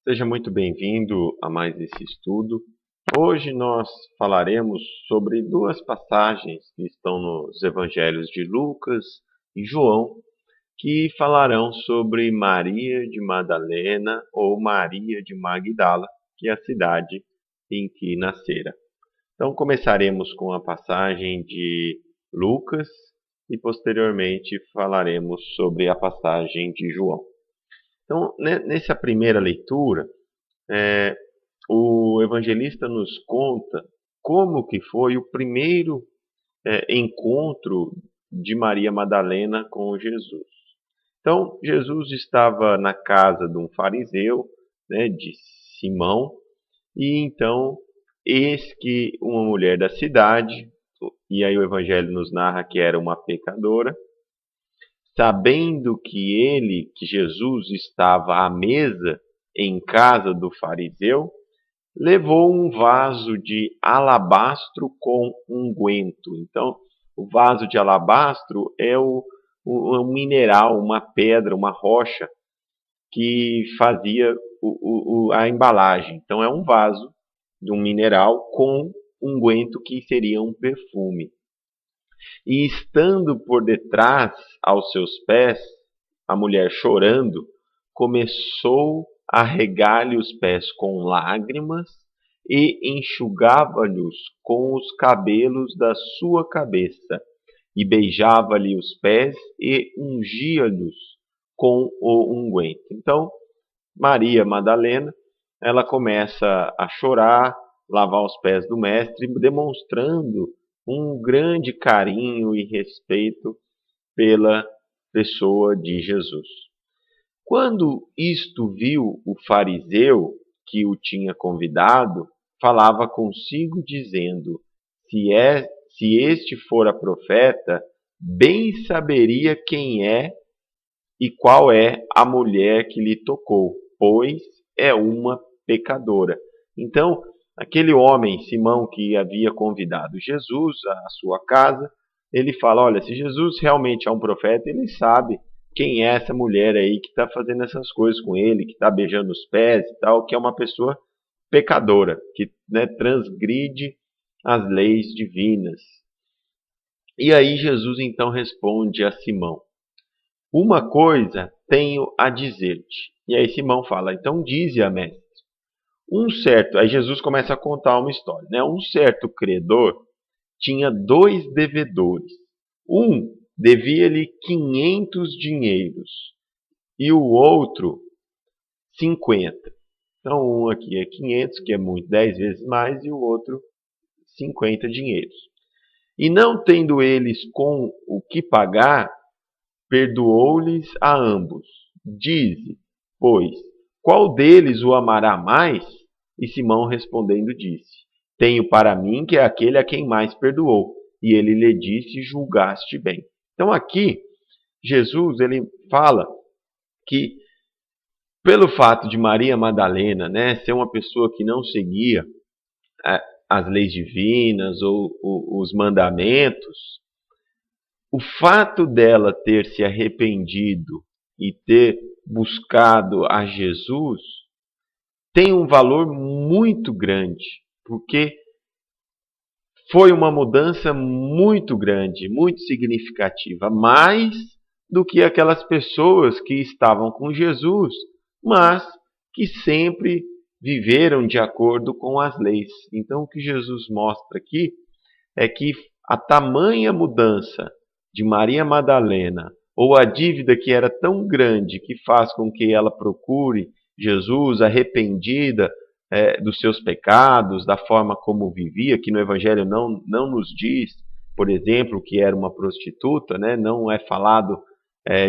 Seja muito bem-vindo a mais esse estudo. Hoje nós falaremos sobre duas passagens que estão nos evangelhos de Lucas e João, que falarão sobre Maria de Madalena ou Maria de Magdala, que é a cidade em que nascera. Então começaremos com a passagem de Lucas e posteriormente falaremos sobre a passagem de João. Então, nessa primeira leitura, é, o evangelista nos conta como que foi o primeiro encontro de Maria Madalena com Jesus. Então, Jesus estava na casa de um fariseu, né, de Simão, e então, eis que uma mulher da cidade, e aí o evangelho nos narra que era uma pecadora, sabendo que Jesus estava à mesa em casa do fariseu, levou um vaso de alabastro com unguento. Então, o vaso de alabastro é um mineral, uma pedra, uma rocha que fazia a embalagem. Então, é um vaso de um mineral com unguento que seria um perfume. E estando por detrás aos seus pés, a mulher chorando, começou a regar-lhe os pés com lágrimas e enxugava-lhes com os cabelos da sua cabeça, e beijava-lhe os pés e ungia-lhes com o unguento. Então, Maria Madalena, ela começa a chorar, lavar os pés do mestre, demonstrando um grande carinho e respeito pela pessoa de Jesus. Quando isto viu o fariseu que o tinha convidado, falava consigo dizendo: se este fora profeta, bem saberia quem é e qual é a mulher que lhe tocou, pois é uma pecadora. Então, aquele homem, Simão, que havia convidado Jesus à sua casa, ele fala: olha, se Jesus realmente é um profeta, ele sabe quem é essa mulher aí que está fazendo essas coisas com ele, que está beijando os pés e tal, que é uma pessoa pecadora, que, né, transgride as leis divinas. E aí Jesus então responde a Simão: uma coisa tenho a dizer-te. E aí Simão fala: então dize-a, mestre. Aí Jesus começa a contar uma história, né? Um certo credor tinha 2 devedores. Um devia-lhe 500 dinheiros e o outro 50. Então, um aqui é 500, que é muito, 10 vezes mais, e o outro 50 dinheiros. E não tendo eles com o que pagar, perdoou-lhes a ambos. Dize, pois, qual deles o amará mais? E Simão respondendo disse: tenho para mim que é aquele a quem mais perdoou. E ele lhe disse: julgaste bem. Então aqui, Jesus ele fala que pelo fato de Maria Madalena, né, ser uma pessoa que não seguia as leis divinas ou os mandamentos, o fato dela ter se arrependido e ter buscado a Jesus tem um valor muito grande, porque foi uma mudança muito grande, muito significativa, mais do que aquelas pessoas que estavam com Jesus, mas que sempre viveram de acordo com as leis. Então, o que Jesus mostra aqui é que a tamanha mudança de Maria Madalena, ou a dívida que era tão grande que faz com que ela procure Jesus arrependida dos seus pecados, da forma como vivia, que no Evangelho não nos diz, por exemplo, que era uma prostituta, né? Não é falado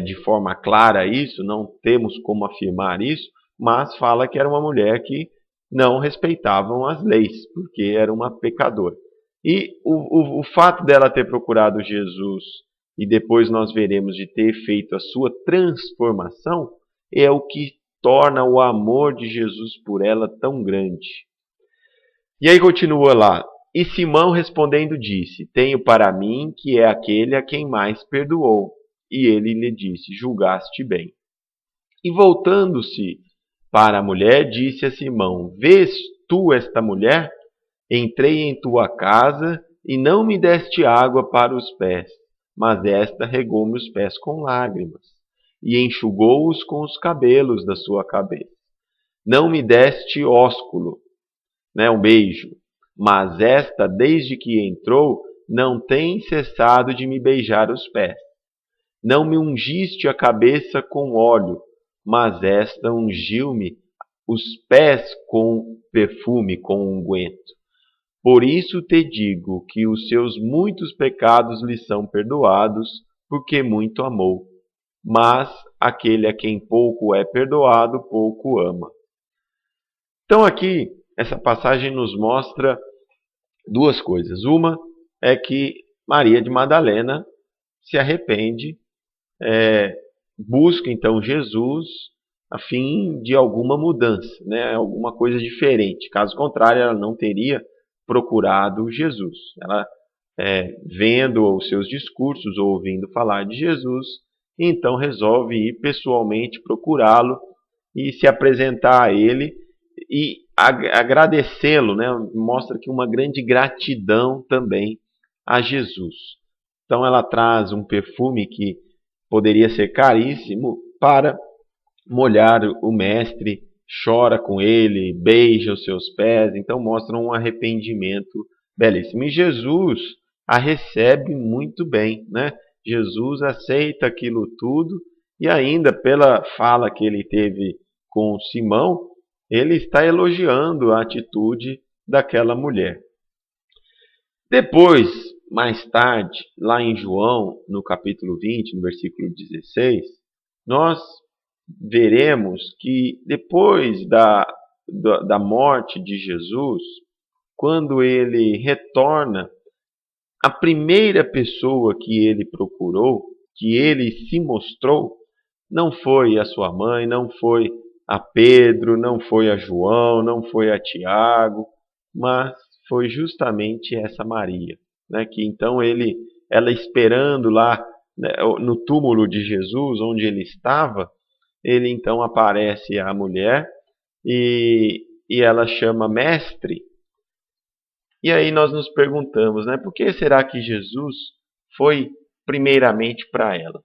de forma clara isso, não temos como afirmar isso, mas fala que era uma mulher que não respeitavam as leis, porque era uma pecadora. E o fato dela ter procurado Jesus e depois nós veremos de ter feito a sua transformação é o que torna o amor de Jesus por ela tão grande. E aí continua lá: e Simão respondendo disse: tenho para mim que é aquele a quem mais perdoou. E ele lhe disse: julgaste bem. E voltando-se Para a mulher, disse a Simão: Vês tu esta mulher? Entrei em tua casa e não me deste água para os pés, mas esta regou-me os pés com lágrimas e enxugou-os com os cabelos da sua cabeça. Não me deste ósculo, né, um beijo, mas esta, desde que entrou, não tem cessado de me beijar os pés. Não me ungiste a cabeça com óleo, mas esta ungiu-me os pés com perfume, com unguento. Por isso te digo que os seus muitos pecados lhe são perdoados, porque muito amou. Mas aquele a quem pouco é perdoado, pouco ama. Então aqui, essa passagem nos mostra duas coisas. Uma é que Maria de Madalena se arrepende, busca então Jesus a fim de alguma mudança, né? Alguma coisa diferente. Caso contrário, ela não teria procurado Jesus. Ela, vendo os seus discursos ou ouvindo falar de Jesus, então resolve ir pessoalmente procurá-lo e se apresentar a ele e agradecê-lo, né? Mostra aqui uma grande gratidão também a Jesus. Então ela traz um perfume que poderia ser caríssimo para molhar o mestre, chora com ele, beija os seus pés, então mostra um arrependimento belíssimo. E Jesus a recebe muito bem, né? Jesus aceita aquilo tudo e ainda pela fala que ele teve com Simão, ele está elogiando a atitude daquela mulher. Depois, mais tarde, lá em João, no capítulo 20, no versículo 16, nós veremos que depois da morte de Jesus, quando ele retorna, a primeira pessoa que ele procurou, que ele se mostrou, não foi a sua mãe, não foi a Pedro, não foi a João, não foi a Tiago, mas foi justamente essa Maria, né? Que então ela esperando lá, né, no túmulo de Jesus, onde ele estava, ele então aparece à mulher e ela chama mestre. E aí nós nos perguntamos, né, por que será que Jesus foi primeiramente para ela?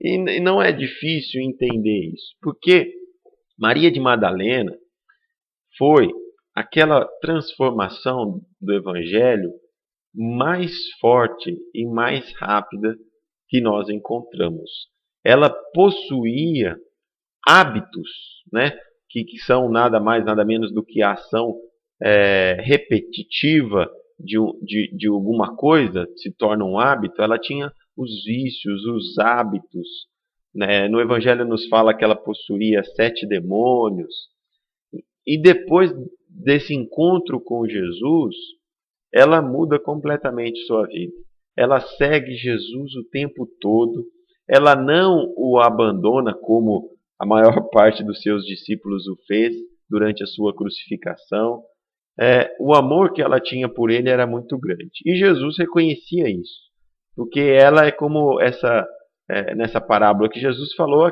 E não é difícil entender isso, porque Maria de Madalena foi aquela transformação do Evangelho mais forte e mais rápida que nós encontramos. Ela possuía hábitos, né, que são nada mais, nada menos do que a ação repetitiva de alguma coisa, se torna um hábito. Ela tinha os vícios, os hábitos, né? No Evangelho nos fala que ela possuía 7 demônios. E depois desse encontro com Jesus, ela muda completamente sua vida. Ela segue Jesus o tempo todo. Ela não o abandona como a maior parte dos seus discípulos o fez durante a sua crucificação. O amor que ela tinha por ele era muito grande. E Jesus reconhecia isso. Porque ela é como nessa parábola que Jesus falou,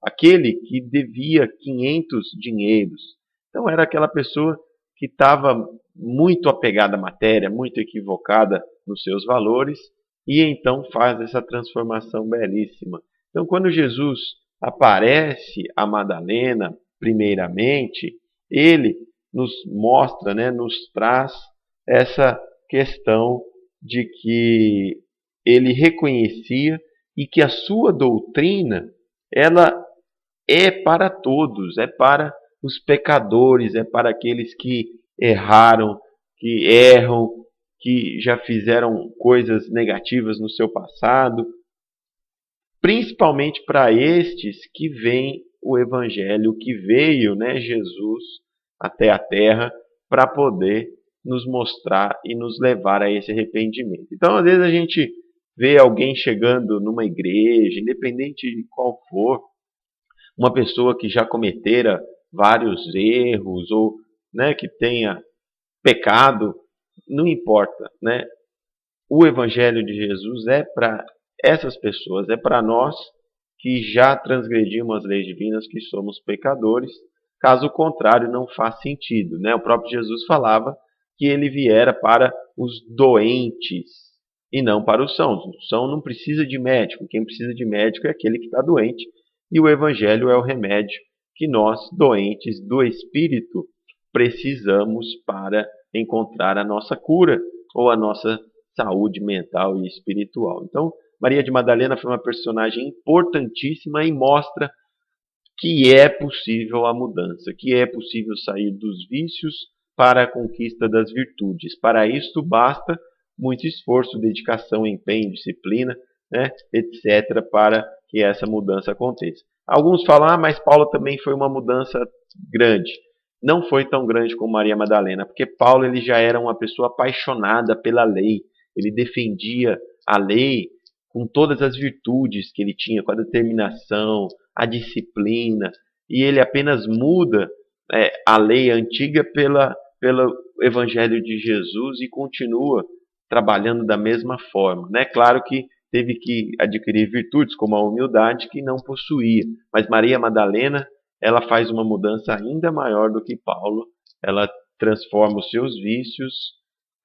aquele que devia 500 dinheiros. Então era aquela pessoa que estava muito apegada à matéria, muito equivocada nos seus valores, e então faz essa transformação belíssima. Então quando Jesus aparece a Madalena, primeiramente, ele nos mostra, né, nos traz essa questão de que ele reconhecia e que a sua doutrina, ela é para todos, é para os pecadores, é para aqueles que erraram, que erram, que já fizeram coisas negativas no seu passado, principalmente para estes que veem o Evangelho, que veio, né, Jesus até a terra para poder nos mostrar e nos levar a esse arrependimento. Então, às vezes a gente vê alguém chegando numa igreja, independente de qual for, uma pessoa que já cometera vários erros ou, né, que tenha pecado, não importa, né? O Evangelho de Jesus é para essas pessoas, é para nós que já transgredimos as leis divinas, que somos pecadores, Caso contrário, não faz sentido, né? O próprio Jesus falava que ele viera para os doentes e não para os sãos. O são não precisa de médico, quem precisa de médico é aquele que está doente, e o Evangelho é o remédio que nós, doentes do Espírito, precisamos para encontrar a nossa cura ou a nossa saúde mental e espiritual. Então, Maria de Madalena foi uma personagem importantíssima e mostra que é possível a mudança, que é possível sair dos vícios para a conquista das virtudes. Para isso basta muito esforço, dedicação, empenho, disciplina, né, etc., para que essa mudança aconteça. Alguns falam, mas Paulo também foi uma mudança grande. Não foi tão grande como Maria Madalena, porque Paulo ele já era uma pessoa apaixonada pela lei. Ele defendia a lei com todas as virtudes que ele tinha, com a determinação, a disciplina, e ele apenas muda a lei antiga pelo Evangelho de Jesus e continua trabalhando da mesma forma. Né? Claro que teve que adquirir virtudes como a humildade que não possuía, mas Maria Madalena ela faz uma mudança ainda maior do que Paulo. Ela transforma os seus vícios,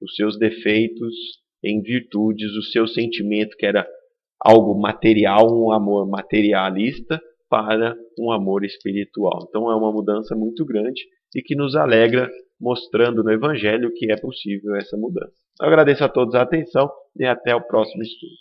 os seus defeitos em virtudes, o seu sentimento que era algo material, um amor materialista, para um amor espiritual. Então é uma mudança muito grande e que nos alegra, mostrando no Evangelho que é possível essa mudança. Eu agradeço a todos a atenção e até o próximo estudo.